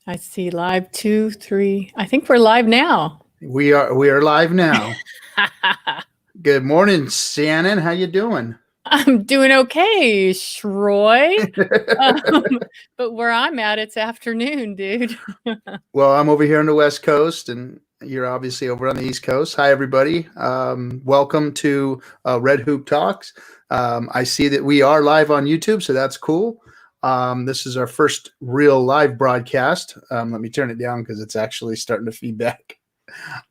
I see live 2, 3. I think we're live now. We are live now. Good morning, Shannon. How you doing? I'm doing okay, Shroy. But where I'm at, it's afternoon, dude. Well, I'm over here on the West Coast, and you're obviously over on the East Coast. Hi, everybody. Welcome to Red Hoop Talks. I see that we are live on YouTube, so that's cool. This is our first real live broadcast. Let me turn it down because it's actually starting to feedback.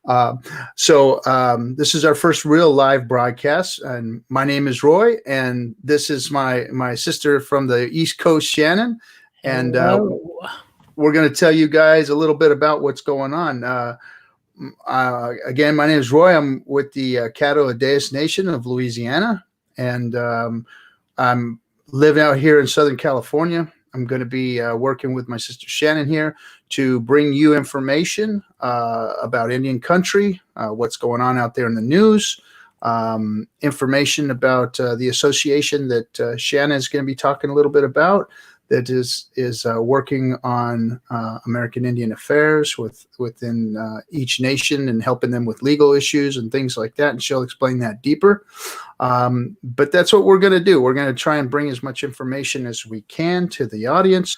This is our first real live broadcast, and my name is Roy, and this is my sister from the East Coast, Shannon, and we're going to tell you guys a little bit about what's going on. Again, my name is Roy. I'm with the Caddo Nation of Louisiana, and I'm living out here in Southern California. I'm going to be working with my sister Shannon here to bring you information about Indian country, what's going on out there in the news, information about the association that Shannon is going to be talking a little bit about, that is working on American Indian affairs within each nation and helping them with legal issues and things like that. And she'll explain that deeper. But that's what we're going to do. We're going to try and bring as much information as we can to the audience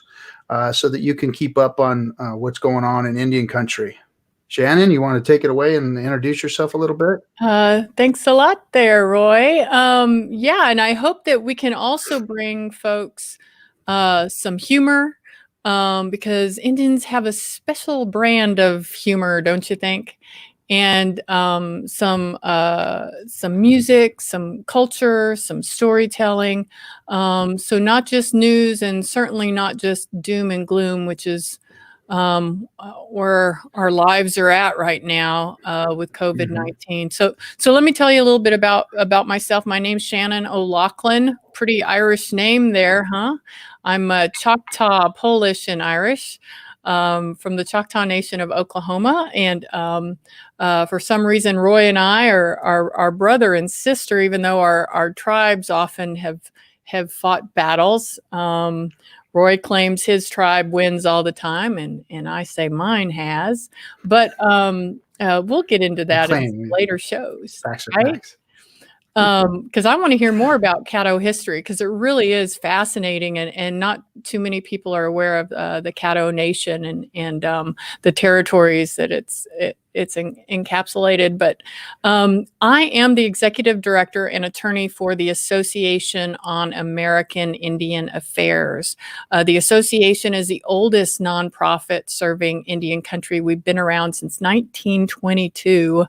so that you can keep up on what's going on in Indian country. Shannon, you want to take it away and introduce yourself a little bit? Thanks a lot there, Roy. Yeah, and I hope that we can also bring folks some humor, because Indians have a special brand of humor, don't you think? And some music, some culture, some storytelling. So not just news, and certainly not just doom and gloom, which is where our lives are at right now with COVID-19. So let me tell you a little bit about myself. My name's Shannon O'Loughlin. Pretty Irish name there, huh? I'm Choctaw, Polish, and Irish, from the Choctaw Nation of Oklahoma. And for some reason, Roy and I are brother and sister, even though our tribes often have fought battles. Roy claims his tribe wins all the time, and I say mine has. But we'll get into that in later shows, right? Because I want to hear more about Caddo history, because it really is fascinating, and not too many people are aware of the Caddo Nation and the territories that it's encapsulated. But I am the executive director and attorney for the Association on American Indian Affairs. The association is the oldest nonprofit serving Indian country. We've been around since 1922.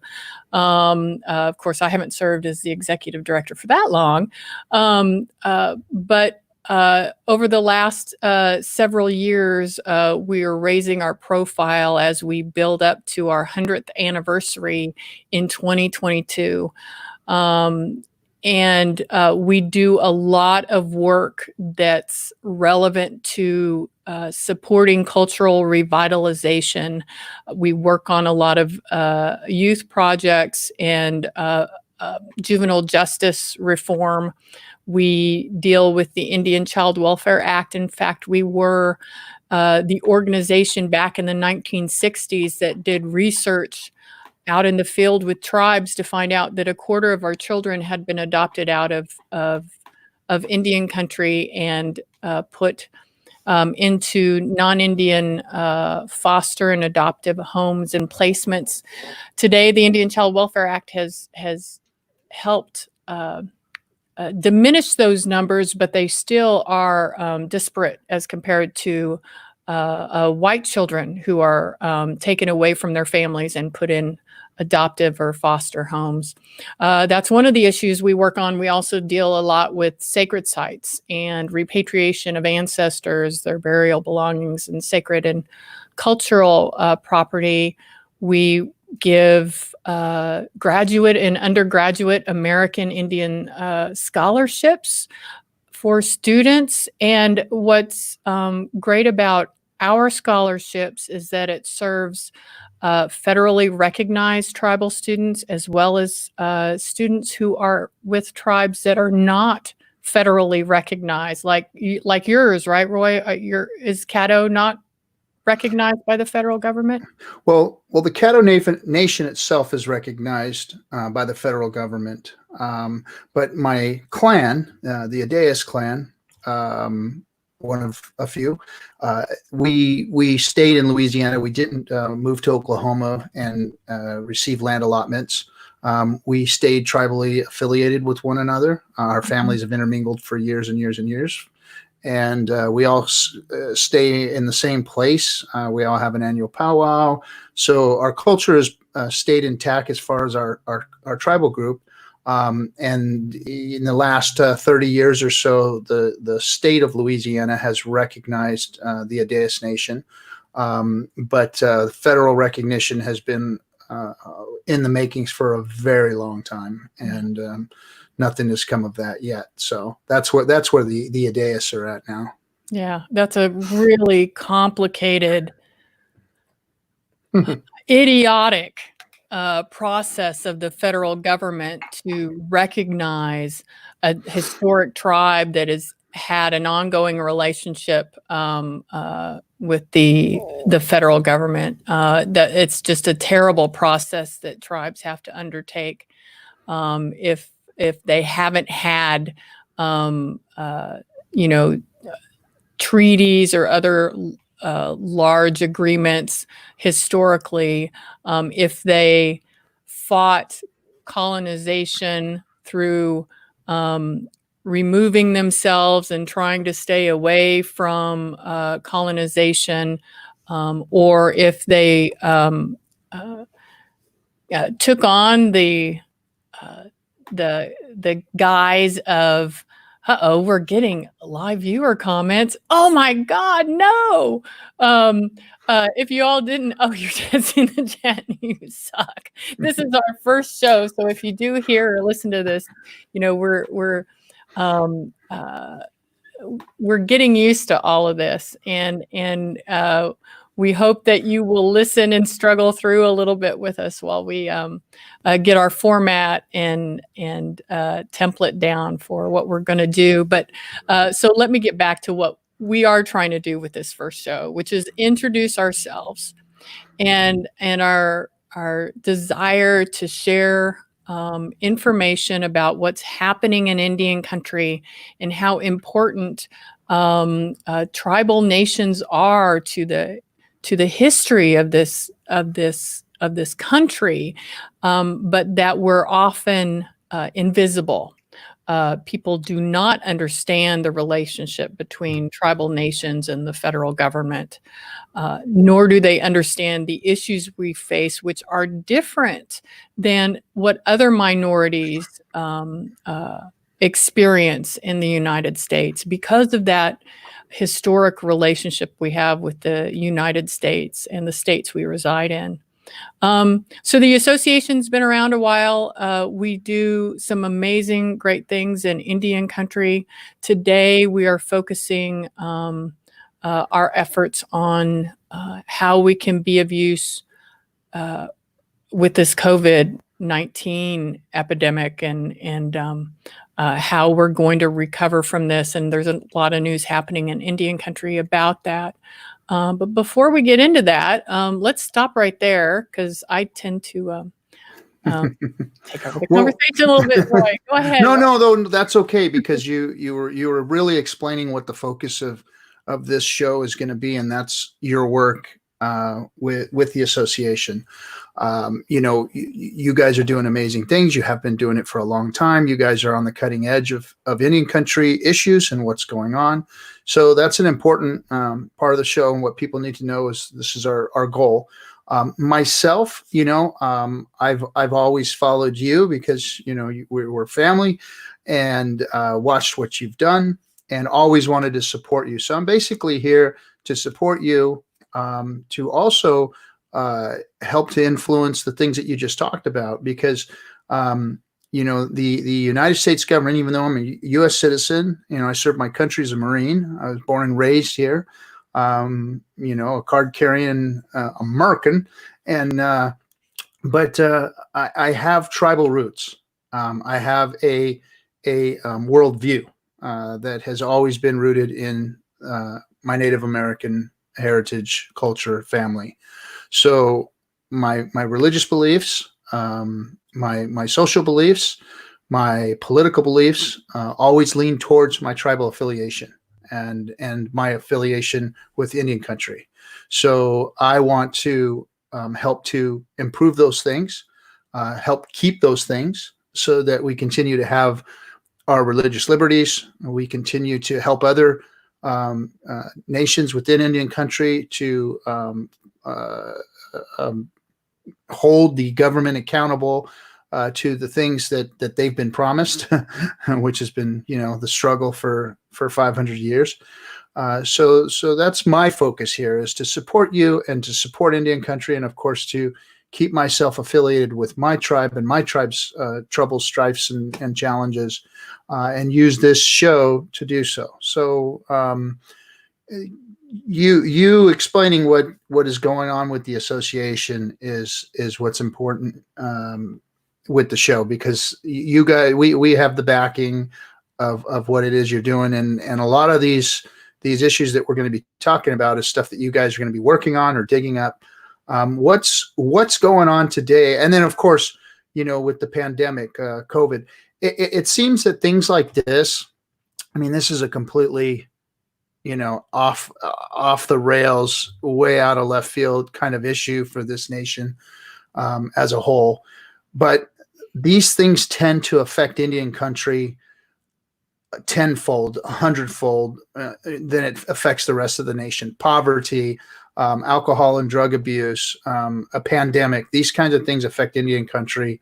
Of course, I haven't served as the executive director for that long, but over the last several years, we are raising our profile as we build up to our 100th anniversary in 2022. And we do a lot of work that's relevant to supporting cultural revitalization. We work on a lot of youth projects and juvenile justice reform. We deal with the Indian Child Welfare Act. In fact, we were the organization back in the 1960s that did research out in the field with tribes to find out that a quarter of our children had been adopted out of Indian country and put into non-Indian foster and adoptive homes and placements. Today, the Indian Child Welfare Act has helped diminish those numbers, but they still are disparate as compared to white children who are taken away from their families and put in adoptive or foster homes. That's one of the issues we work on. We also deal a lot with sacred sites and repatriation of ancestors, their burial belongings, and sacred and cultural property. We give graduate and undergraduate American Indian scholarships for students. And what's great about our scholarships is that it serves federally recognized tribal students, as well as students who are with tribes that are not federally recognized, like yours, right, Roy? Is Caddo not recognized by the federal government? Well, the Caddo Nation itself is recognized by the federal government, but my clan, the Adayas clan, one of a few, we stayed in Louisiana. We didn't move to Oklahoma and receive land allotments. We stayed tribally affiliated with one another. Our families have intermingled for years and years and years. And we all stay in the same place. We all have an annual powwow. So our culture has stayed intact as far as our tribal group. And in the last 30 years or so, the state of Louisiana has recognized the Adayas Nation. But federal recognition has been in the makings for a very long time. And nothing has come of that yet. So that's where the Adayas are at now. Yeah, that's a really complicated, idiotic process of the federal government to recognize a historic tribe that has had an ongoing relationship with the federal government. That it's just a terrible process that tribes have to undertake if they haven't had, treaties or other large agreements historically, if they fought colonization through removing themselves and trying to stay away from colonization, or if they took on the guise of, we're getting live viewer comments. Oh my God, no. If you all didn't, you're just in the chat, you suck. This is our first show. So if you do hear or listen to this, we're getting used to all of this, and we hope that you will listen and struggle through a little bit with us while we get our format and template down for what we're going to do. But so let me get back to what we are trying to do with this first show, which is introduce ourselves and our desire to share information about what's happening in Indian country and how important tribal nations are to the history of this country, but that we're often invisible. People do not understand the relationship between tribal nations and the federal government, nor do they understand the issues we face, which are different than what other minorities experience in the United States because of that historic relationship we have with the United States and the states we reside in. So the association's been around a while. We do some amazing, great things in Indian country. Today, we are focusing our efforts on how we can be of use with this COVID-19 epidemic and how we're going to recover from this. And there's a lot of news happening in Indian country about that. But before we get into that, let's stop right there because I tend to take over the conversation a little bit. Roy, go ahead. No, that's okay because you were really explaining what the focus of this show is going to be, and that's your work with the association. You guys are doing amazing things. You have been doing it for a long time. You guys are on the cutting edge of Indian country issues and what's going on. So that's an important part of the show. And what people need to know is this is our goal. Myself, I've always followed you because, we're family and watched what you've done and always wanted to support you. So I'm basically here to support you, to also help to influence the things that you just talked about, because the United States government, even though I'm a U.S. citizen, I served my country as a Marine. I was born and raised here, a card-carrying American, but I have tribal roots. I have a worldview that has always been rooted in my Native American heritage, culture, family. So my religious beliefs, my social beliefs, my political beliefs always lean towards my tribal affiliation and my affiliation with Indian country. So I want to help to improve those things, help keep those things, so that we continue to have our religious liberties. We continue to help other nations within Indian country to uh, um, hold the government accountable to the things that they've been promised, which has been, the struggle for 500 years. So that's my focus here, is to support you and to support Indian country, and of course to keep myself affiliated with my tribe and my tribe's troubles, strifes, and challenges, and use this show to do so. So you explaining what is going on with the association is what's important with the show, because you guys, we have the backing of what it is you're doing, and a lot of these issues that we're going to be talking about is stuff that you guys are going to be working on or digging up. What's going on today, and then of course, with the pandemic, COVID, it seems that things like this, I mean, this is a completely off the rails, way out of left field kind of issue for this nation as a whole. But these things tend to affect Indian country tenfold, 100-fold than it affects the rest of the nation. Poverty, alcohol and drug abuse, a pandemic, these kinds of things affect Indian country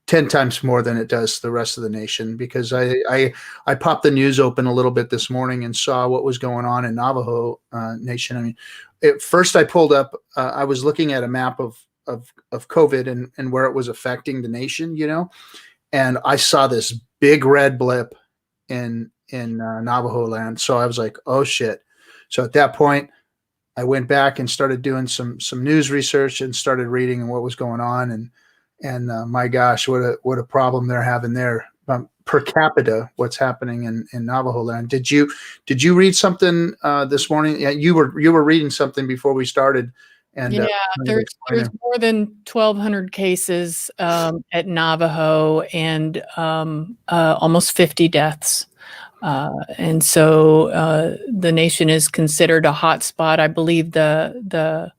10 times more than it does the rest of the nation, because I popped the news open a little bit this morning and saw what was going on in Navajo Nation. I mean, at first I pulled up, I was looking at a map of COVID and where it was affecting the nation, and I saw this big red blip in Navajo land. So I was like, oh shit. So at that point, I went back and started doing some news research and started reading and what was going on. And my gosh, what a problem they're having there per capita. What's happening in Navajo land? Did you read something this morning? Yeah, you were reading something before we started. And yeah, there's more than 1,200 cases at Navajo, and almost 50 deaths. And so the nation is considered a hot spot. I believe the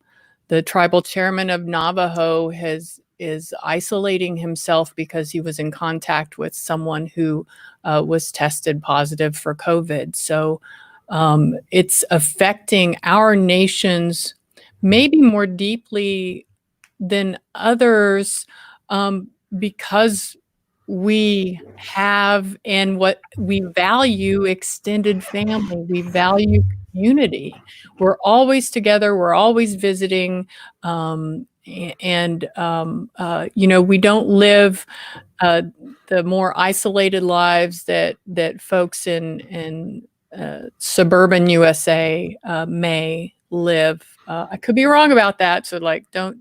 tribal chairman of Navajo is isolating himself because he was in contact with someone who was tested positive for COVID. So it's affecting our nations maybe more deeply than others, because we have, and what we value, extended family. We value community. We're always together. We're always visiting. We don't live the more isolated lives that folks in suburban USA may live. I could be wrong about that, so I don't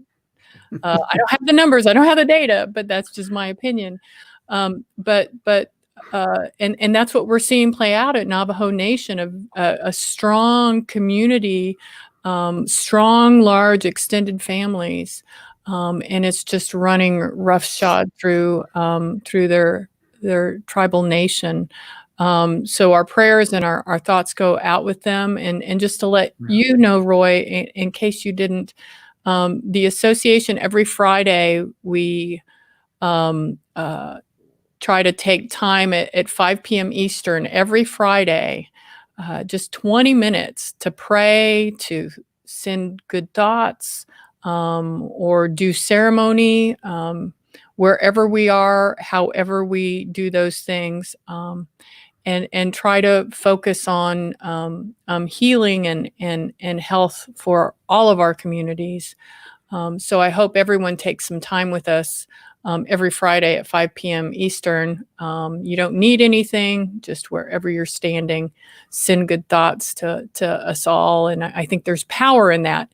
have the numbers, I don't have the data, but that's just my opinion. And that's what we're seeing play out at Navajo Nation, of a strong community, strong, large, extended families, and it's just running roughshod through their tribal nation. So our prayers and our thoughts go out with them. And just to let you know, Roy, in case you didn't, the association, every Friday, we try to take time at 5 p.m. Eastern every Friday, just 20 minutes to pray, to send good thoughts, or do ceremony, wherever we are, however we do those things. And try to focus on healing and health for all of our communities. So I hope everyone takes some time with us every Friday at 5 p.m. Eastern. You don't need anything, just wherever you're standing, send good thoughts to us all. And I think there's power in that.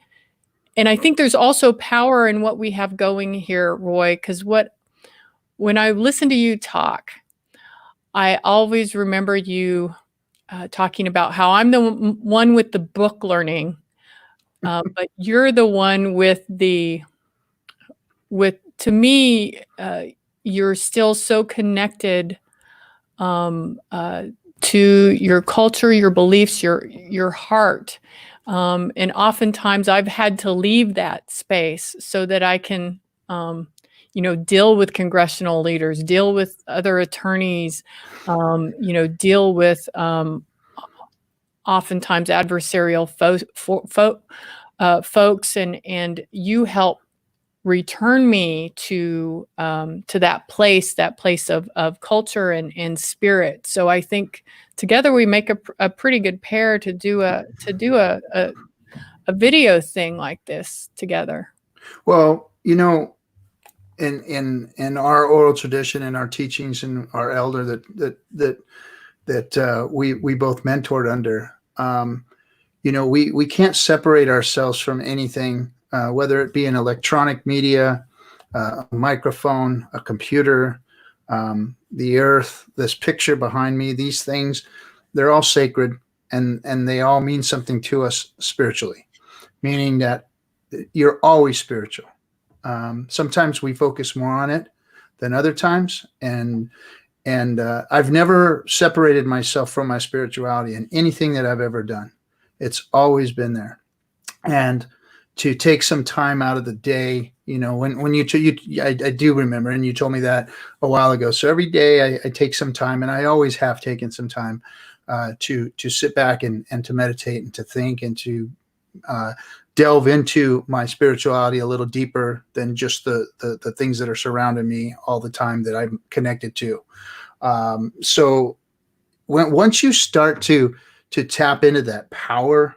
And I think there's also power in what we have going here, Roy, because when I listen to you talk, I always remember you talking about how I'm the one with the book learning, but you're the one with to me, you're still so connected to your culture, your beliefs, your heart. And oftentimes I've had to leave that space so that I can, deal with congressional leaders, deal with other attorneys, deal with oftentimes adversarial folks, and you help return me to that place of culture and spirit. So I think together we make a pretty good pair to do a video thing like this together. Well, in our oral tradition and our teachings and our elder that we both mentored under, we can't separate ourselves from anything, whether it be an electronic media, a microphone, a computer, the earth, this picture behind me, these things, they're all sacred, and they all mean something to us spiritually, meaning that you're always spiritual. Sometimes we focus more on it than other times, and I've never separated myself from my spirituality in anything that I've ever done. It's always been there. And to take some time out of the day, when I do remember, and you told me that a while ago. So every day I take some time, and I always have taken some time to sit back and to meditate and to think and to delve into my spirituality a little deeper than just the things that are surrounding me all the time that I'm connected to. So once you start to tap into that power,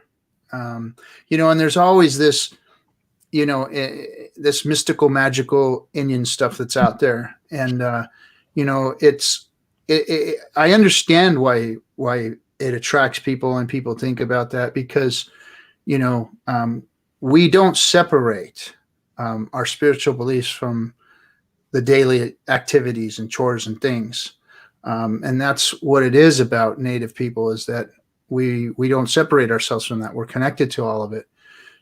and there's always this, this mystical, magical Indian stuff that's out there. And, I understand why it attracts people and people think about that, because, we don't separate our spiritual beliefs from the daily activities and chores and things. And that's what it is about Native people, is that we don't separate ourselves from that. We're connected to all of it.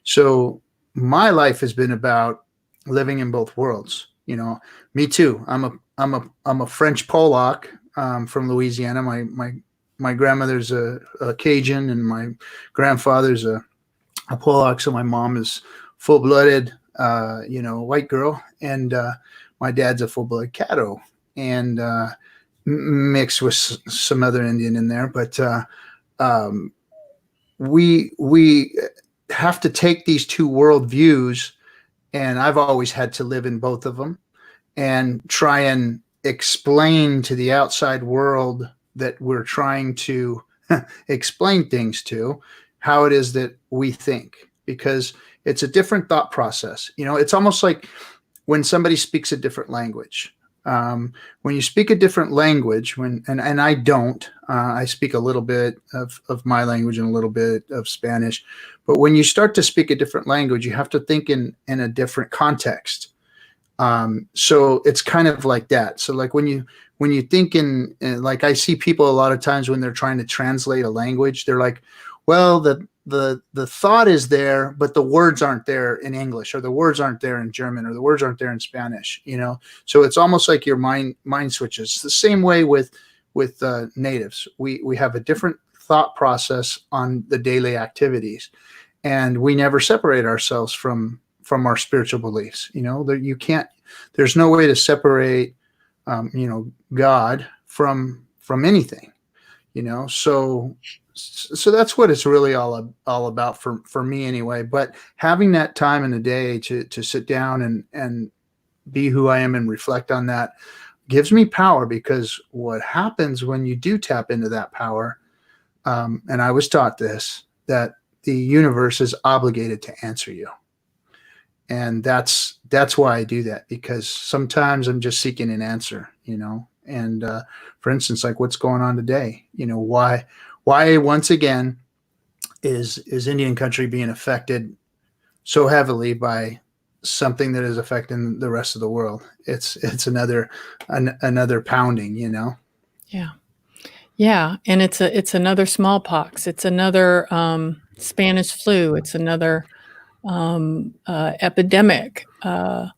So my life has been about living in both worlds. Me too. I'm a French Pollock from Louisiana. My grandmother's a Cajun, and my grandfather's a Pollock. So my mom is full-blooded, white girl, and my dad's a full-blooded Caddo, and mixed with some other Indian in there. But we have to take these two world views, and I've always had to live in both of them and try and explain to the outside world that we're trying to explain things to, how it is that we think, because it's a different thought process. It's almost like when somebody speaks a different language. When you speak a different language, and I don't, I speak a little bit of my language and a little bit of Spanish, but when you start to speak a different language, you have to think in a different context. So it's kind of like that. So like when you think in, like I see people a lot of times when they're trying to translate a language, they're like, well, the thought is there, but the words aren't there in English, or the words aren't there in German, or the words aren't there in Spanish, So it's almost like your mind switches. It's the same way with natives. We have a different thought process on the daily activities, and we never separate ourselves from our spiritual beliefs. You can't. There's no way to separate, God from anything. So that's what it's really all about for me anyway. But having that time in the day to sit down and be who I am and reflect on that gives me power, because what happens when you do tap into that power, and I was taught this, that the universe is obligated to answer you. And that's why I do that, because sometimes I'm just seeking an answer, and for instance, like what's going on today, why once again is Indian country being affected so heavily by something that is affecting the rest of the world? It's another pounding, Yeah. Yeah, and it's another smallpox. It's another Spanish flu. It's another epidemic of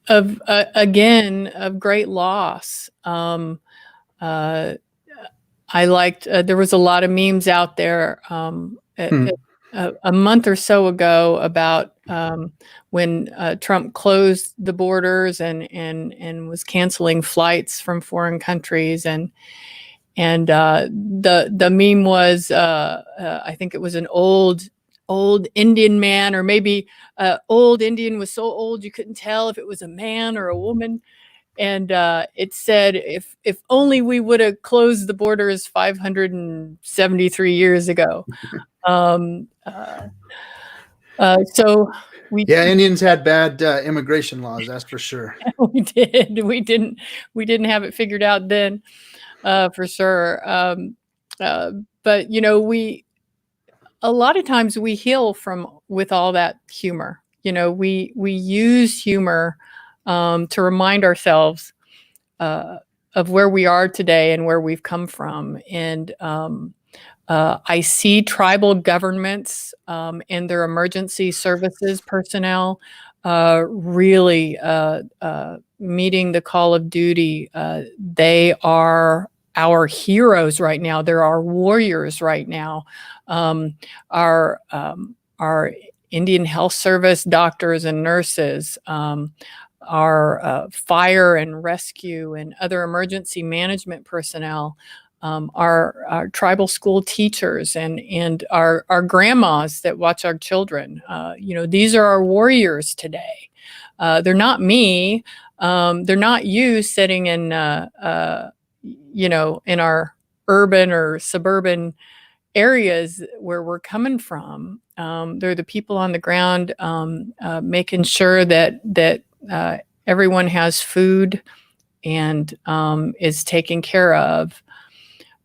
of again of great loss. Uh, I liked there was a lot of memes out there a month or so ago about when Trump closed the borders and was canceling flights from foreign countries and the meme was I think it was an old Indian man, or maybe old Indian was so old you couldn't tell if it was a man or a woman. And it said, if only we would have closed the borders 573 years ago. Um, so we Yeah, Indians had bad immigration laws, that's for sure. we did we didn't have it figured out then, for sure. But we a lot of times we heal from with all that humor. We use humor to remind ourselves uh, of where we are today and where we've come from. And I see tribal governments and their emergency services personnel really meeting the call of duty. They are our heroes right now. They're our warriors right now. Our Indian Health Service doctors and nurses, our fire and rescue and other emergency management personnel, our tribal school teachers and our grandmas that watch our children. These are our warriors today. They're not me. They're not you sitting in in our urban or suburban areas where we're coming from. They're the people on the ground, making sure that everyone has food and is taken care of.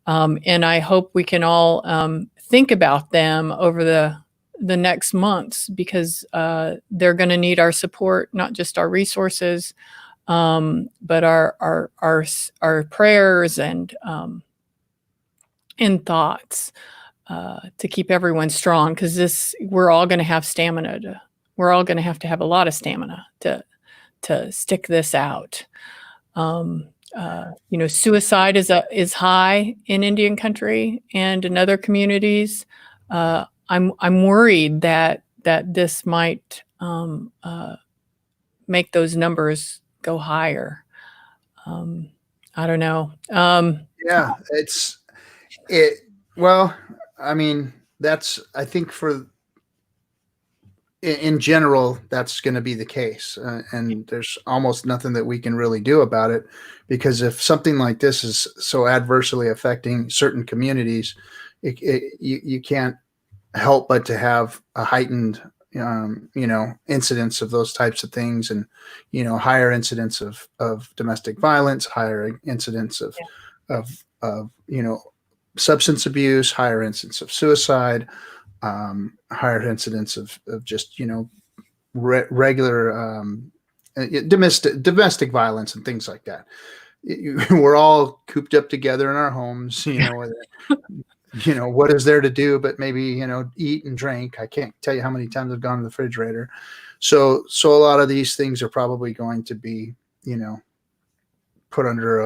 And I hope we can all think about them over the next months, because they're going to need our support, not just our resources, but our prayers and thoughts to keep everyone strong. Because we're all going to have stamina. We're all going to have a lot of stamina to stick this out. Suicide is high in Indian country and in other communities. I'm worried that this might make those numbers go higher. I don't know. Yeah, it. Well, I mean, I think in general, that's going to be the case. And there's almost nothing that we can really do about it, because if something like this is so adversely affecting certain communities, you can't help but to have a heightened, incidence of those types of things, and, higher incidence of domestic violence, higher incidence of substance abuse, higher incidence of suicide, higher incidence of just regular domestic violence and things like that. We're all cooped up together in our homes. What is there to do but maybe eat and drink? I can't tell you how many times I've gone to the refrigerator. So a lot of these things are probably going to be put under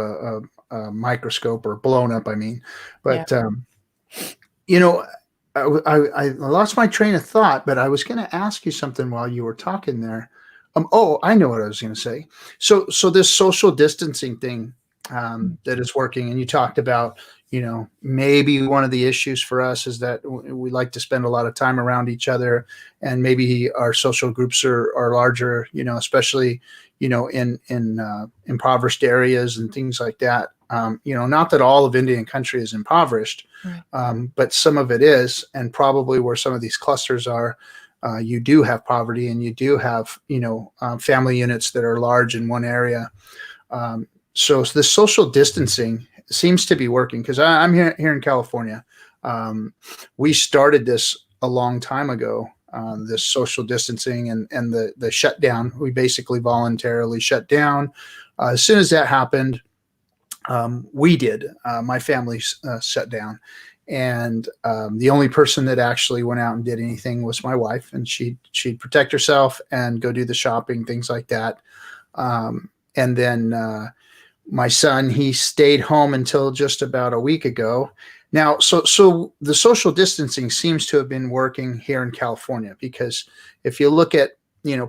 a microscope, or blown up, I mean. But yeah. I lost my train of thought, but I was going to ask you something while you were talking there. I know what I was going to say. So this social distancing thing that is working, and you talked about, maybe one of the issues for us is that we like to spend a lot of time around each other, and maybe our social groups are larger, especially, in impoverished areas and things like that. Not that all of Indian country is impoverished, right. But some of it is, and probably where some of these clusters are, you do have poverty, and you do have, family units that are large in one area. So this social distancing seems to be working, because I'm here in California. We started this a long time ago, this social distancing and the shutdown. We basically voluntarily shut down. As soon as that happened, we did. My family shut down, and the only person that actually went out and did anything was my wife, and she'd protect herself and go do the shopping, things like that. And then my son, he stayed home until just about a week ago. Now, so the social distancing seems to have been working here in California, because if you look at,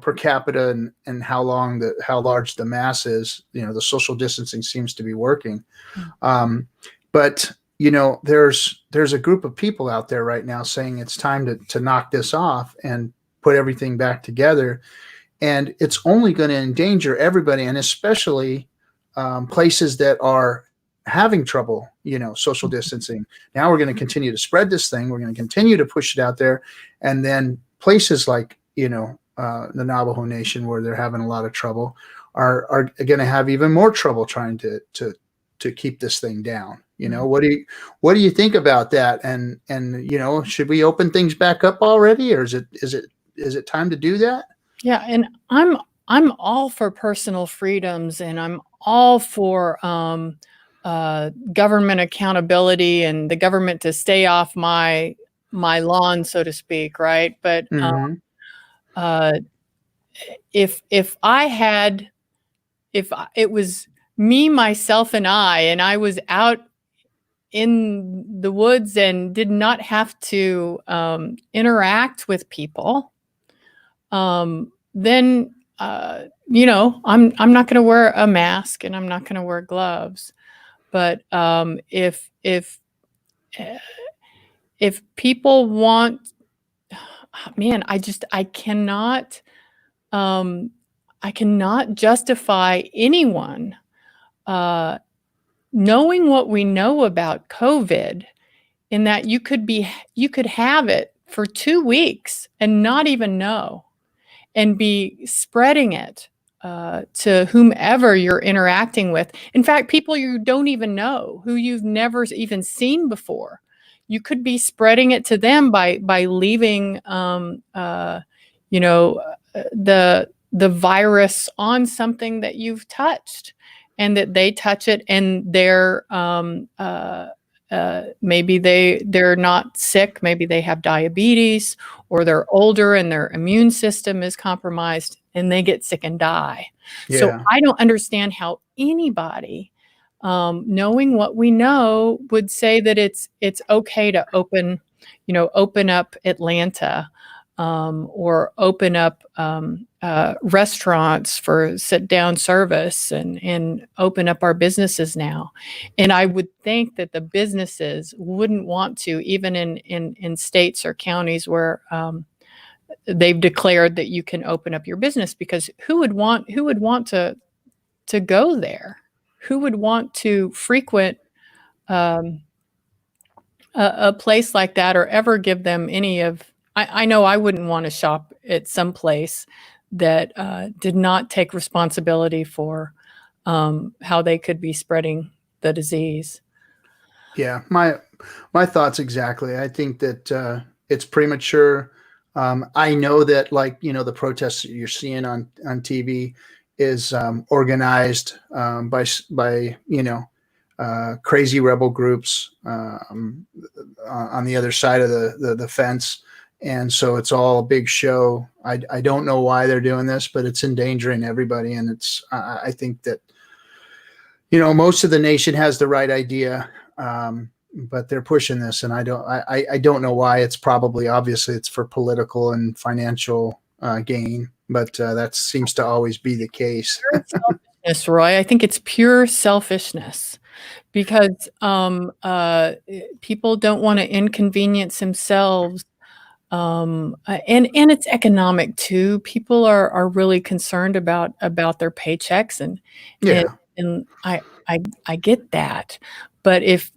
per capita and how large the mass is, the social distancing seems to be working. But there's a group of people out there right now saying it's time to knock this off and put everything back together. And it's only going to endanger everybody, and especially places that are having trouble, social distancing. Now we're going to continue to spread this thing. We're going to continue to push it out there. And then places like, the Navajo Nation, where they're having a lot of trouble, are going to have even more trouble trying to keep this thing down. What do you think about that? And should we open things back up already, or is it time to do that? Yeah, and I'm all for personal freedoms, and I'm all for government accountability and the government to stay off my lawn, so to speak, right? But if it was me, myself, and I was out in the woods and did not have to interact with people, then I'm not going to wear a mask and I'm not going to wear gloves. But if people want, man, I cannot justify anyone knowing what we know about COVID, in that you could have it for 2 weeks and not even know, and be spreading it to whomever you're interacting with. In fact, people you don't even know, who you've never even seen before. You could be spreading it to them by leaving, the virus on something that you've touched, and that they touch it, and they're maybe they're not sick, maybe they have diabetes, or they're older and their immune system is compromised, and they get sick and die. Yeah. So I don't understand how anybody, knowing what we know, would say that it's okay to open up Atlanta, or open up restaurants for sit-down service, and open up our businesses now. And I would think that the businesses wouldn't want to, even in states or counties where they've declared that you can open up your business, because who would want to go there? Who would want to frequent a place like that, or ever give them any of? I know I wouldn't want to shop at some place that did not take responsibility for how they could be spreading the disease. Yeah, my thoughts exactly. I think that it's premature. I know that, the protests that you're seeing on TV is organized by crazy rebel groups on the other side of the fence. And so it's all a big show. I don't know why they're doing this, but it's endangering everybody. And I think that, most of the nation has the right idea, but they're pushing this, and I don't know why. It's obviously it's for political and financial gain, but that seems to always be the case. Selfishness, Roy. I think it's pure selfishness, because people don't want to inconvenience themselves. And it's economic too. People are really concerned about their paychecks, and I get that. But if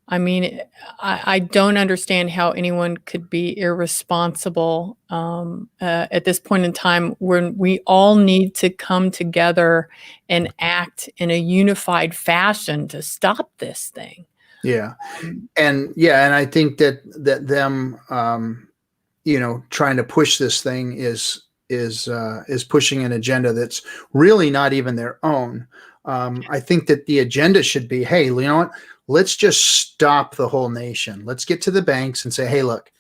I don't understand how anyone could be irresponsible at this point in time, when we all need to come together and act in a unified fashion to stop this thing. Yeah. Um, And I think that them, trying to push this thing is pushing an agenda that's really not even their own. I think that the agenda should be, hey, you know what? Let's just stop the whole nation. Let's get to the banks and say, hey, look,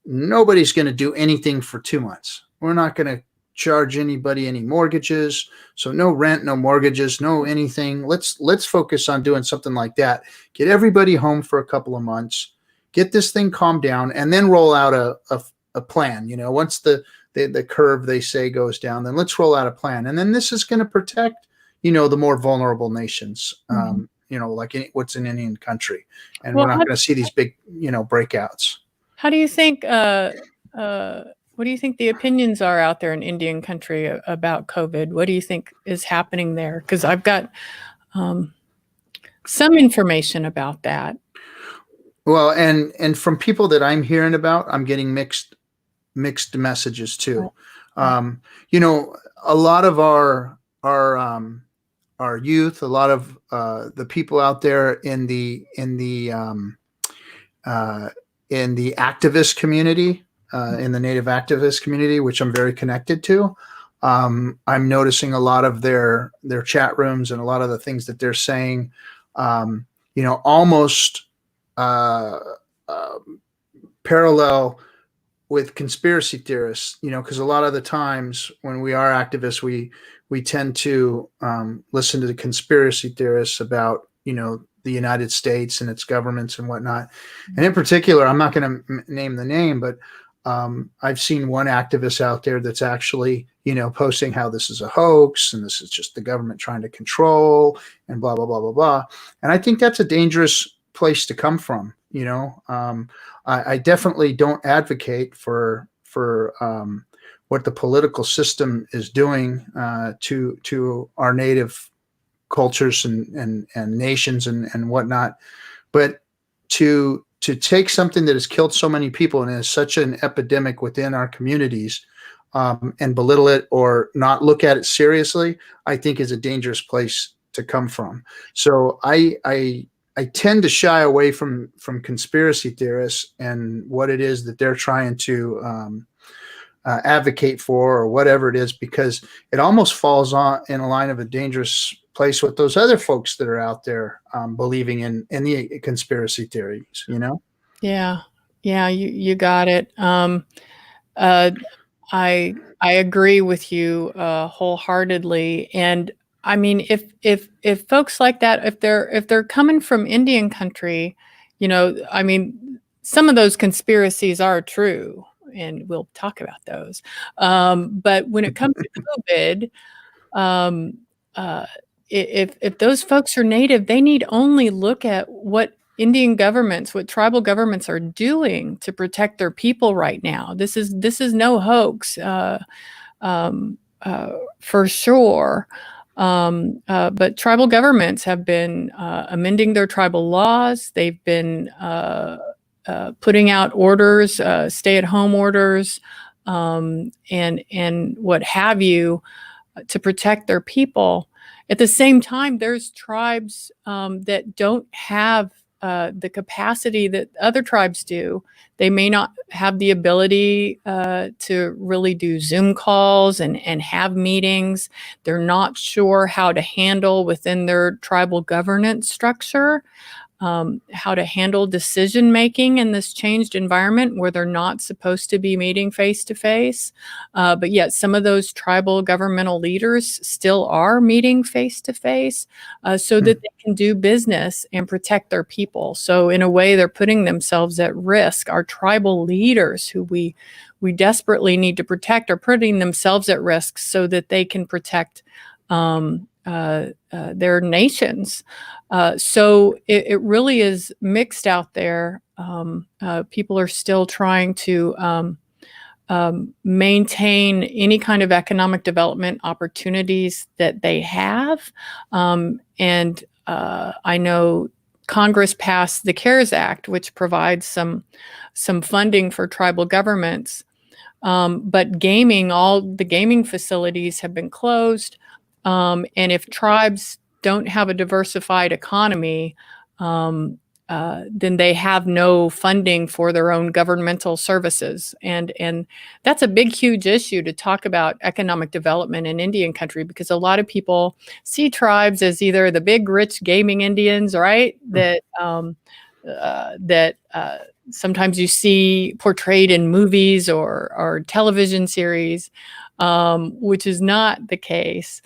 nobody's going to do anything for 2 months. We're not going to charge anybody any mortgages. So no rent, no mortgages, no anything. Let's focus on doing something like that. Get everybody home for a couple of months, get this thing calmed down, and then roll out a plan. Once the curve, they say, goes down, then let's roll out a plan. And then this is going to protect, the more vulnerable nations, mhm. like what's in Indian country. And we're Well, not going to see these big, breakouts. how do you think? What do you think the opinions are out there in Indian country about COVID? What do you think is happening there? Because I've got um, some information about that. Well, and from people that I'm hearing about, I'm getting mixed messages too. Right. Um, a lot of our youth, a lot of the people out there in the activist community, in the Native activist community, which I'm very connected to. I'm noticing a lot of their chat rooms and a lot of the things that they're saying, almost uh, uh, parallel with conspiracy theorists. Because a lot of the times when we are activists, we tend to listen to the conspiracy theorists about the United States and its governments and whatnot. And in particular, I'm not going to name the name, but I've seen one activist out there that's actually, posting how this is a hoax and this is just the government trying to control and blah, blah, blah, blah, blah. And I think that's a dangerous place to come from. I definitely don't advocate for what the political system is doing to our native cultures and nations and whatnot, but to take something that has killed so many people and is such an epidemic within our communities, and belittle it or not look at it seriously, I think is a dangerous place to come from. So I tend to shy away from conspiracy theorists and what it is that they're trying to advocate for or whatever it is, because it almost falls on in a line of a dangerous place with those other folks that are out there believing in the conspiracy theories. Yeah, yeah, you got it. Uh, I agree with you wholeheartedly, and I mean, if folks like that, if they're coming from Indian country, I mean, some of those conspiracies are true, and we'll talk about those. But when it comes to COVID, um, uh, if those folks are native, they need only look at what Indian governments, what tribal governments are doing to protect their people right now. This is no hoax, um, for sure. But tribal governments have been amending their tribal laws. They've been putting out orders, stay-at-home orders, and what have you, to protect their people. At the same time, there's tribes that don't have the capacity that other tribes do. They may not have the ability to really do Zoom calls and have meetings. They're not sure how to handle within their tribal governance structure, how to handle decision making in this changed environment where they're not supposed to be meeting face to face. But yet, some of those tribal governmental leaders still are meeting face to face so that they can do business and protect their people. So, in a way, they're putting themselves at risk. Our tribal leaders, who we desperately need to protect, are putting themselves at risk so that they can protect their nations. So it really is mixed out there. People are still trying to maintain any kind of economic development opportunities that they have. And I know Congress passed the CARES Act, which provides some funding for tribal governments. But all the gaming facilities have been closed. And if tribes don't have a diversified economy, then they have no funding for their own governmental services. And that's a big, huge issue to talk about economic development in Indian country, because a lot of people see tribes as either the big, rich gaming Indians, right? That sometimes you see portrayed in movies or television series, which is not the case.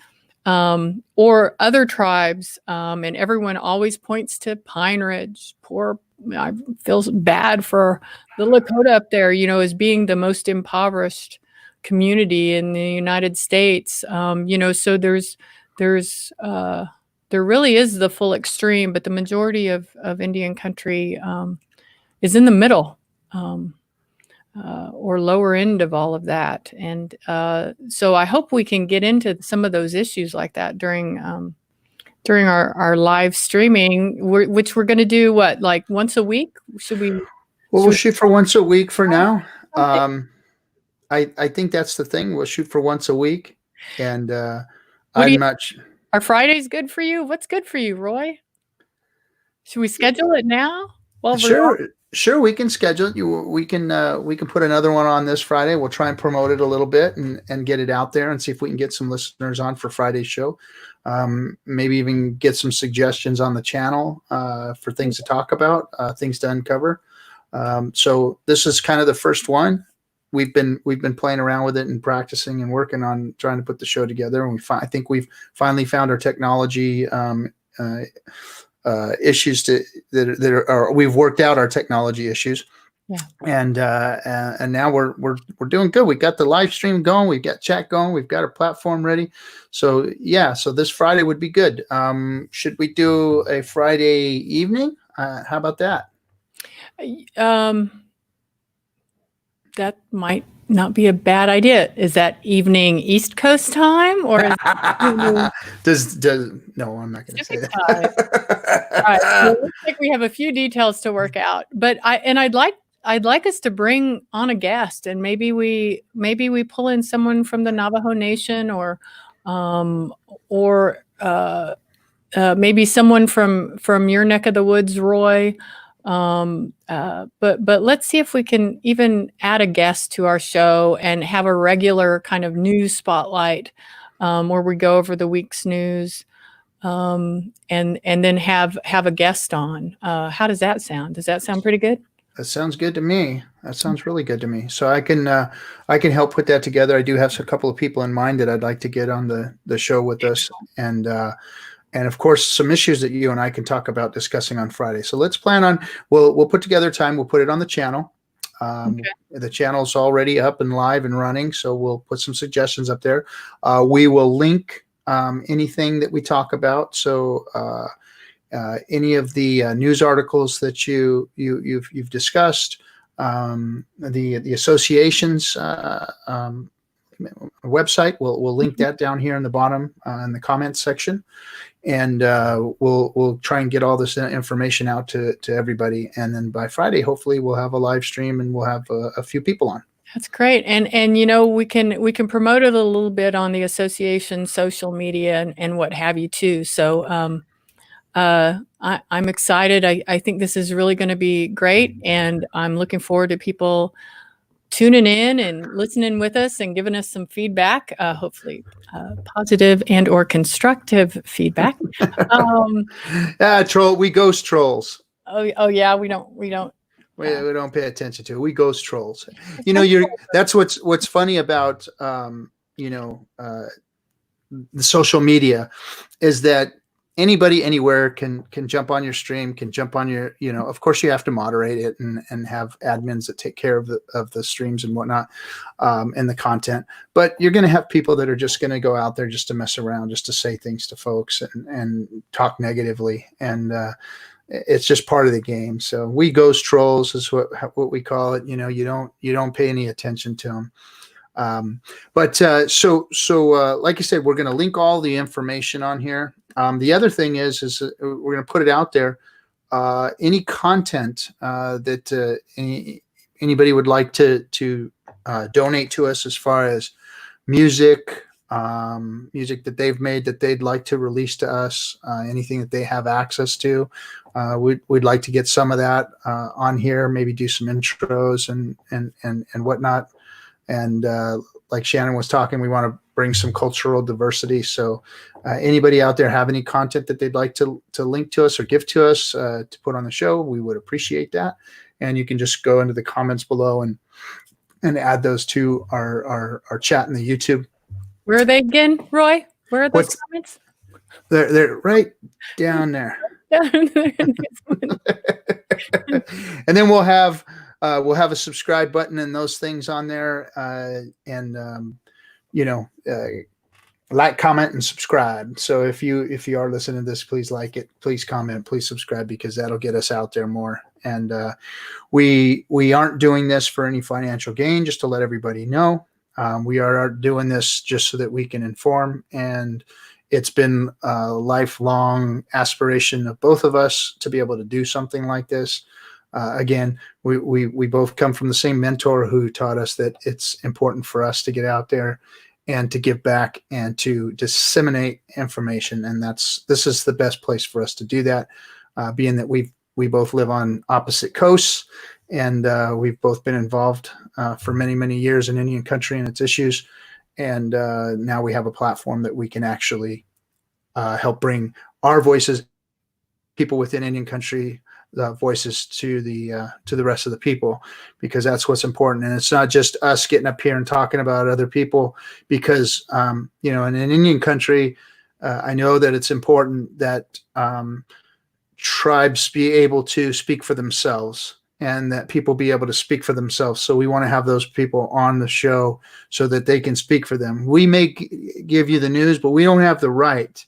Or other tribes, and everyone always points to Pine Ridge. I feel bad for the Lakota up there, as being the most impoverished community in the United States. So there really is the full extreme, but the majority of Indian country is in the middle. Or lower end of all of that. And so I hope we can get into some of those issues like that during our live streaming, which we're going to do like once a week? We'll shoot for once a week for now. Okay. I think that's the thing. We'll shoot for once a week. And I'm not Are Fridays good for you? What's good for you, Roy? Should we schedule it now? Sure, we can schedule it. We can put another one on this Friday. We'll try and promote it a little bit and get it out there and see if we can get some listeners on for Friday's show. Maybe even get some suggestions on the channel for things to talk about, things to uncover. So this is kind of the first one. We've been playing around with it and practicing and working on trying to put the show together. And I think we've finally found our technology issues we've worked out our technology issues. Yeah. And now we're doing good. We got the live stream going. We've got chat going. We've got our platform ready. So so this Friday would be good. Should we do a Friday evening? How about that? That might not be a bad idea. Is that evening East Coast time, or is no? I'm not going to say that. All right. Well, it looks like we have a few details to work out, but I'd like us to bring on a guest, and maybe we pull in someone from the Navajo Nation, or maybe someone from your neck of the woods, Roy. But let's see if we can even add a guest to our show and have a regular kind of news spotlight, where we go over the week's news, and then have a guest on. How does that sound? Does that sound pretty good? That sounds good to me. That sounds really good to me. So I can help put that together. I do have a couple of people in mind that I'd like to get on the show with us, and of course some issues that you and I can talk about discussing on Friday. So let's plan on we'll put together time. We'll put it on the channel. Okay. The channel's already up and live and running, so we'll put some suggestions up there. We will link anything that we talk about. So any of the news articles that you've discussed, the association's website, we'll link that down here in the bottom in the comments section, and we'll try and get all this information out to everybody. And then by Friday, hopefully, we'll have a live stream and we'll have a few people on. That's great. And we can promote it a little bit on the association social media and what have you too. So I'm excited. I think this is really going to be great, and I'm looking forward to people tuning in and listening with us and giving us some feedback, hopefully positive and or constructive feedback. Troll, we ghost trolls. Oh yeah, we don't we don't pay attention to it. We ghost trolls. That's what's funny about the social media is that anybody anywhere can jump on your stream, can jump on your, of course you have to moderate it and have admins that take care of the streams and whatnot, and the content. But you're going to have people that are just going to go out there just to mess around, just to say things to folks and talk negatively. And it's just part of the game. So we ghost trolls is what we call it. You don't pay any attention to them. So like I said, we're going to link all the information on here. The other thing is we're going to put it out there. Any content that anybody would like to donate to us, as far as music, music that they've made that they'd like to release to us, anything that they have access to. We'd like to get some of that on here, maybe do some intros and whatnot. And like Shannon was talking, we want to bring some cultural diversity. So anybody out there have any content that they'd like to link to us or give to us to put on the show, we would appreciate that. And you can just go into the comments below and add those to our chat in the YouTube. Where are they again, Roy? Where are those comments? They're right down there. And then we'll have a subscribe button and those things on there, like, comment, and subscribe. So if you are listening to this, please like it, please comment, please subscribe, because that'll get us out there more. And we aren't doing this for any financial gain, just to let everybody know. We are doing this just so that we can inform, and it's been a lifelong aspiration of both of us to be able to do something like this. Again, we both come from the same mentor who taught us that it's important for us to get out there and to give back and to disseminate information. And this is the best place for us to do that, being that we both live on opposite coasts, and we've both been involved for many, many years in Indian country and its issues. And now we have a platform that we can actually help bring our voices, people within Indian country, voices to the rest of the people, because that's what's important. And it's not just us getting up here and talking about other people, because in an Indian country, I know that it's important that tribes be able to speak for themselves, and that people be able to speak for themselves. So we want to have those people on the show so that they can speak for them. We may give you the news, but we don't have the right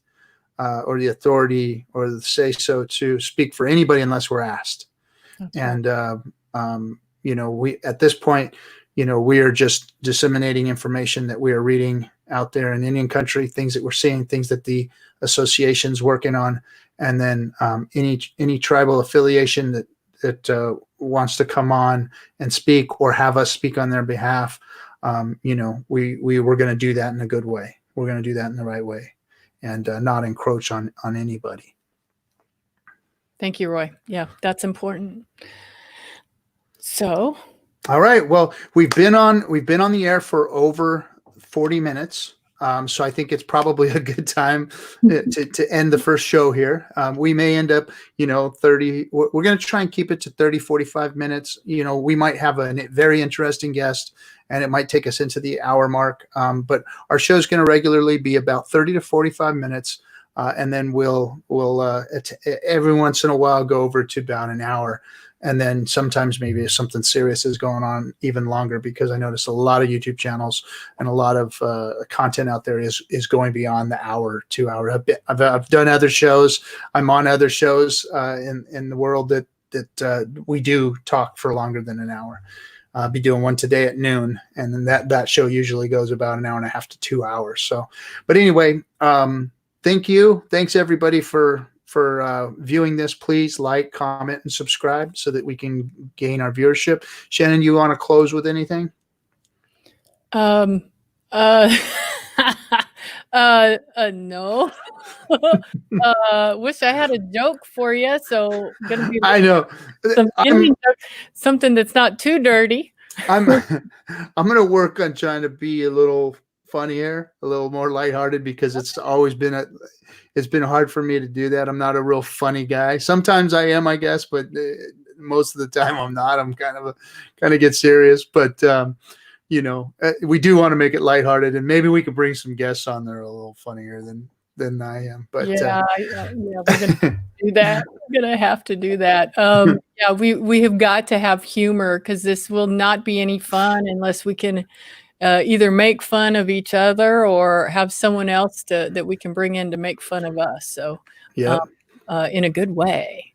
or the authority or the say-so to speak for anybody unless we're asked. That's and, we, at this point, we are just disseminating information that we are reading out there in Indian country, things that we're seeing, things that the association's working on. And then any tribal affiliation that wants to come on and speak or have us speak on their behalf, we're going to do that in a good way. We're going to do that in the right way, and not encroach on anybody. Thank you, Roy. Yeah, that's important. So, all right. Well, we've been on the air for over 40 minutes. So I think it's probably a good time to end the first show here. We may end up, 30. We're going to try and keep it to 30, 45 minutes. We might have a very interesting guest, and it might take us into the hour mark. But our show is going to regularly be about 30 to 45 minutes. And then we'll every once in a while go over to about an hour. And then sometimes maybe if something serious is going on, even longer, because I notice a lot of YouTube channels and a lot of content out there is going beyond the hour, 2 hour. I've done other shows. I'm on other shows in the world that we do talk for longer than an hour. I'll be doing one today at noon, and then that show usually goes about an hour and a half to 2 hours. So, but anyway, thank you. Thanks everybody for viewing this. Please like, comment, and subscribe so that we can gain our viewership. Shannon, you want to close with anything? No. Wish I had a joke for you. So gonna be I know something that's not too dirty. I'm gonna work on trying to be a little funnier, a little more lighthearted, because it's always been it's been hard for me to do that. I'm not a real funny guy. Sometimes I am, I guess, but most of the time I'm not. I'm kind of get serious, but we do want to make it lighthearted, and maybe we could bring some guests on that are a little funnier than I am. But yeah, we're gonna do that. We're gonna have to do that. Yeah, we have got to have humor, because this will not be any fun unless we can either make fun of each other or have someone else that we can bring in to make fun of us. So, in a good way.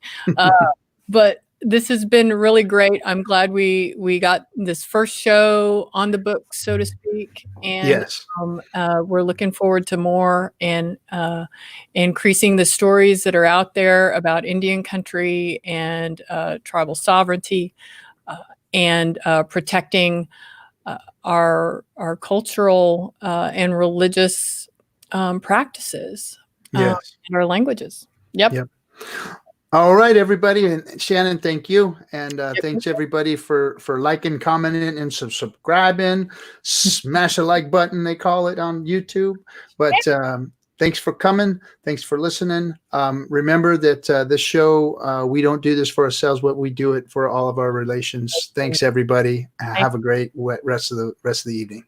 But this has been really great. I'm glad we got this first show on the books, so to speak. And yes, we're looking forward to more, and increasing the stories that are out there about Indian country and tribal sovereignty, and protecting our cultural and religious practices Yes. and our languages. Yep. Yep. All right, everybody, and Shannon, thank you, and thanks everybody for liking, commenting, and subscribing. Smash a like button, they call it on YouTube. But thanks for coming. Thanks for listening. Remember that this show, we don't do this for ourselves, but we do it for all of our relations. Thanks, everybody. Have a great rest of the evening.